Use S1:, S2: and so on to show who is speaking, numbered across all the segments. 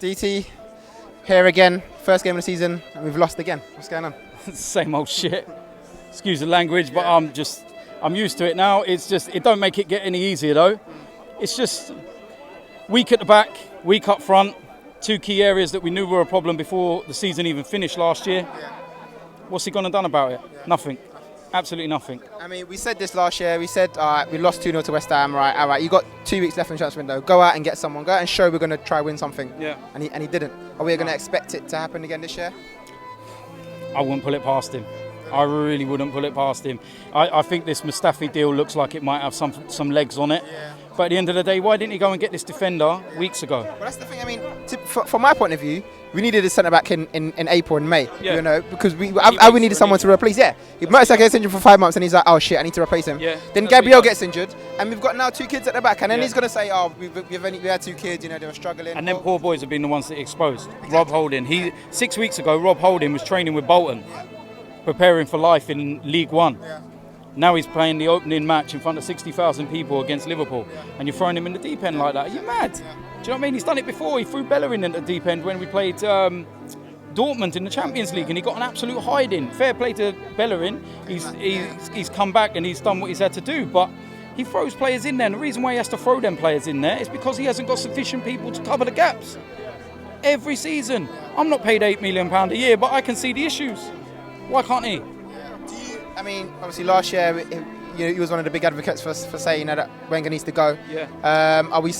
S1: DT, here again, first game of the season, and we've lost again. What's going on?
S2: Same old shit. Excuse the language, but I'm used to it now. It's just, it don't make it get any easier though. It's just weak at the back, weak up front. Two key areas that we knew were a problem before the season even finished last year. What's he gone and done about it? Nothing. Absolutely nothing.
S1: I mean, we said this last year. We said, all right, we lost 2-0 to West Ham. All right, you got 2 weeks left in the transfer window. Go out and get someone. Go out and show we're going to try win something.
S2: Yeah.
S1: And he didn't. Are we going to expect it to happen again this year?
S2: I wouldn't pull it past him. I really wouldn't pull it past him. I think this Mustafi deal looks like it might have some legs on it. Yeah. But at the end of the day, why didn't he go and get this defender weeks ago?
S1: Well, that's the thing. I mean, from my point of view, we needed a centre back in April and May. Yeah. You know, because we needed someone to replace. Yeah, Mertesacker gets injured for 5 months, and he's like, oh shit, I need to replace him. Yeah. Then Gabriel gets injured, and we've got now 2 kids at the back, and then he's gonna say, oh, we had 2 kids, you know, they were struggling.
S2: And then poor boys have been the ones that exposed. Exactly. Rob Holding. 6 weeks ago, Rob Holding was training with Bolton, preparing for life in League One. Yeah. Now he's playing the opening match in front of 60,000 people against Liverpool, and you're throwing him in the deep end like that. Are you mad? Do you know what I mean? He's done it before. He threw Bellerin in the deep end when we played Dortmund in the Champions League, and he got an absolute hiding. Fair play to Bellerin. He's come back and he's done what he's had to do, but he throws players in there, and the reason why he has to throw them players in there is because he hasn't got sufficient people to cover the gaps. Every season. I'm not paid £8 million a year, but I can see the issues. Why can't he?
S1: I mean, obviously last year he was one of the big advocates for saying that Wenger needs to go. Yeah. Are you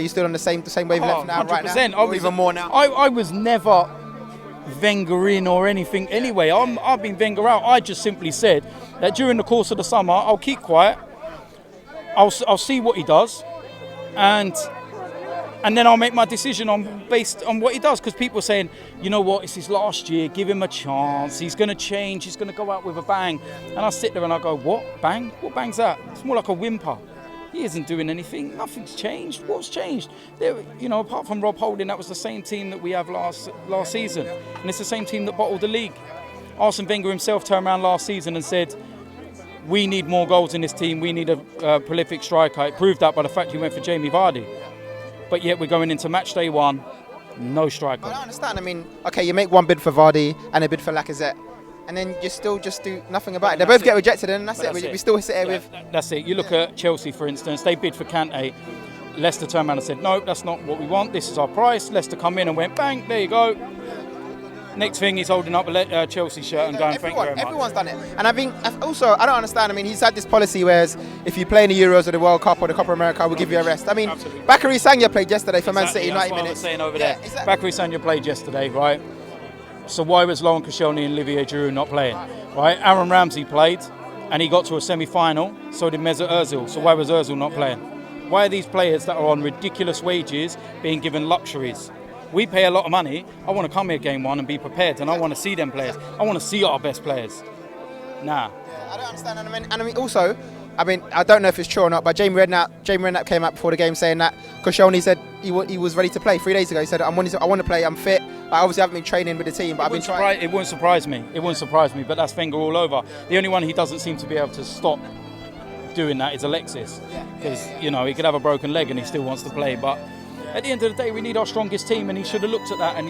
S1: still on the same wavelength now? 100%. Right now? Or even more now?
S2: I was never Wenger in or anything anyway. I've been Wenger out. I just simply said that during the course of the summer I'll keep quiet. I'll see what he does, and then I'll make my decision based on what he does. Because people are saying, you know what, it's his last year, give him a chance. He's going to change. He's going to go out with a bang. And I sit there and I go, what bang? What bang's that? It's more like a whimper. He isn't doing anything. Nothing's changed. What's changed? Apart from Rob Holding, that was the same team that we have last season, and it's the same team that bottled the league. Arsene Wenger himself turned around last season and said, we need more goals in this team. We need a prolific striker. It proved that by the fact he went for Jamie Vardy. But yet we're going into match day 1, no striker.
S1: I don't understand. I mean, okay, you make one bid for Vardy and a bid for Lacazette, and then you still just do nothing about it. They both get rejected, and that's it. We still sit here with...
S2: That's it. You look at Chelsea, for instance. They bid for Kante. Leicester turned around and said, no, that's not what we want. This is our price. Leicester come in and went, bang, there you go. Next thing, he's holding up a Chelsea shirt and going, thank you very much.
S1: Everyone's done it. And I think, also, I don't understand. I mean, he's had this policy whereas if you play in the Euros or the World Cup or the Copa America, we'll give you a rest. I mean, Bakary Sagna played yesterday for Man City, 90 minutes.
S2: That's what I was saying over there. Exactly. Bakary Sagna played yesterday, right? So why was Laurent Koscielny and Olivier Giroud not playing? Right? Aaron Ramsey played, and he got to a semi-final, so did Mesut Ozil. So why was Ozil not playing? Why are these players that are on ridiculous wages being given luxuries? We pay a lot of money. I want to come here game 1 and be prepared, and I want to see them players. I want to see our best players. Nah.
S1: Yeah, I don't understand. And I mean, also, I don't know if it's true or not, but Jamie Redknapp came out before the game saying that Koscielny said he was ready to play 3 days ago. He said, I want to play, I'm fit. I obviously haven't been training with the team, but I've been trying.
S2: It wouldn't surprise me. It wouldn't surprise me, but that's Wenger all over. The only one he doesn't seem to be able to stop doing that is Alexis. Because, he could have a broken leg and he still wants to play, but at the end of the day, we need our strongest team, and he should have looked at that. And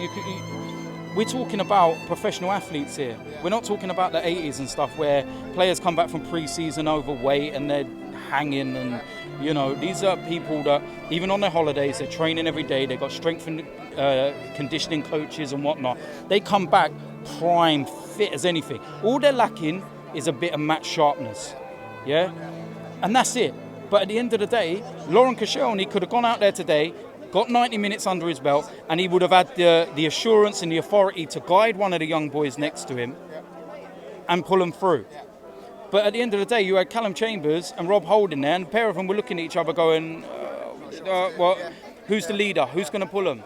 S2: we're talking about professional athletes here. We're not talking about the 80s and stuff where players come back from pre-season overweight and they're hanging. And these are people that even on their holidays, they're training every day. They've got strength and conditioning coaches and whatnot. They come back prime, fit as anything. All they're lacking is a bit of match sharpness, and that's it. But at the end of the day, Laurent Koscielny could have gone out there today, got 90 minutes under his belt, and he would have had the assurance and the authority to guide one of the young boys next to him and pull them through. But at the end of the day, you had Callum Chambers and Rob Holding there, and a pair of them were looking at each other going, who's the leader? Who's going to pull them?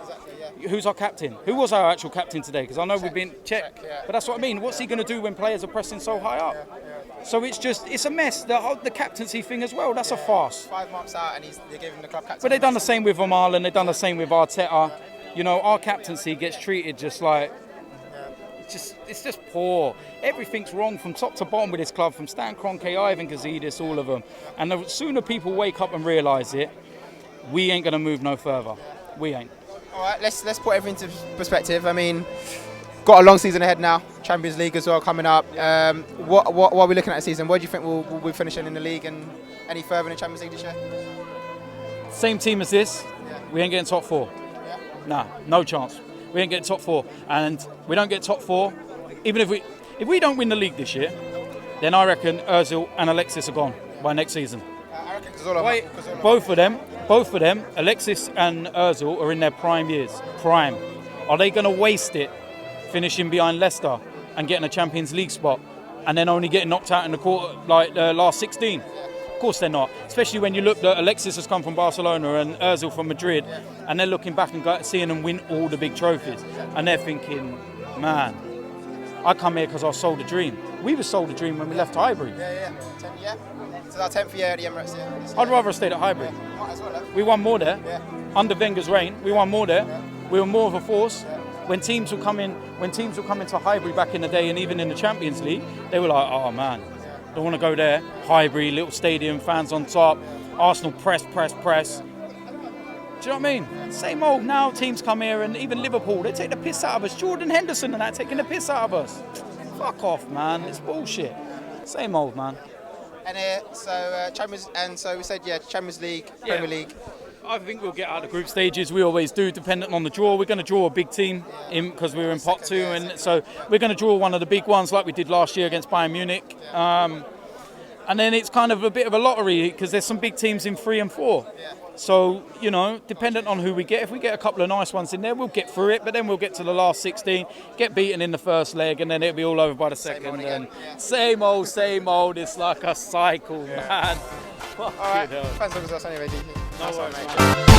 S2: Who's our captain? Who was our actual captain today? Because I know we've been checked. But that's what I mean. What's he going to do when players are pressing so high up? So it's a mess. The captaincy thing as well, that's a farce.
S1: 5 months out and they gave him the club captain.
S2: But they've done the same with Amal and they've done the same with Arteta. Our captaincy gets treated just like, it's just poor. Everything's wrong from top to bottom with this club, from Stan Kroenke, Ivan Gazidis, all of them. And the sooner people wake up and realise it, we ain't going to move no further. We ain't.
S1: All right, let's put everything into perspective. I mean, got a long season ahead now. Champions League as well coming up. What are we looking at this season? Where do you think we'll be finishing in the league and any further in the Champions League this year?
S2: Same team as this. Yeah. We ain't getting top 4. Yeah. Nah, no chance. We ain't getting top 4, and we don't get top 4. Even if we don't win the league this year, then I reckon Ozil and Alexis are gone by next season.
S1: I reckon Cazorla.
S2: Both of them, Alexis and Ozil are in their prime years. Prime. Are they going to waste it finishing behind Leicester and getting a Champions League spot and then only getting knocked out in the quarter, like the last 16? Of course they're not. Especially when you look that Alexis has come from Barcelona and Ozil from Madrid, and they're looking back and seeing them win all the big trophies, and they're thinking, man, I come here because I sold a dream. We were sold a dream when we left Highbury.
S1: Yeah. So our 10th year at the Emirates. Yeah.
S2: I'd rather have stayed at Highbury.
S1: Yeah. Might as well,
S2: we won more there.
S1: Yeah.
S2: Under Wenger's reign, we won more there. Yeah. We were more of a force. Yeah. When teams will come into Highbury back in the day, and even in the Champions League, they were like, oh man, don't want to go there. Highbury, little stadium, fans on top. Arsenal press. Do you know what I mean? Same old. Now teams come here, and even Liverpool, they take the piss out of us. Jordan Henderson and that taking the piss out of us. Fuck off, man. It's bullshit. Same old, man.
S1: And so we said, Champions League, Premier League.
S2: I think we'll get out of the group stages. We always do, dependent on the draw. We're going to draw a big team because we were in pot 2, and so we're going to draw one of the big ones like we did last year against Bayern Munich. And then it's kind of a bit of a lottery because there's some big teams in 3 and 4. So, dependent on who we get, if we get a couple of nice ones in there, we'll get through it, but then we'll get to the last 16, get beaten in the first leg, and then it'll be all over by the second. And same old. It's like a cycle, man.
S1: All right. Thanks for us anyway, DP.
S2: No worries,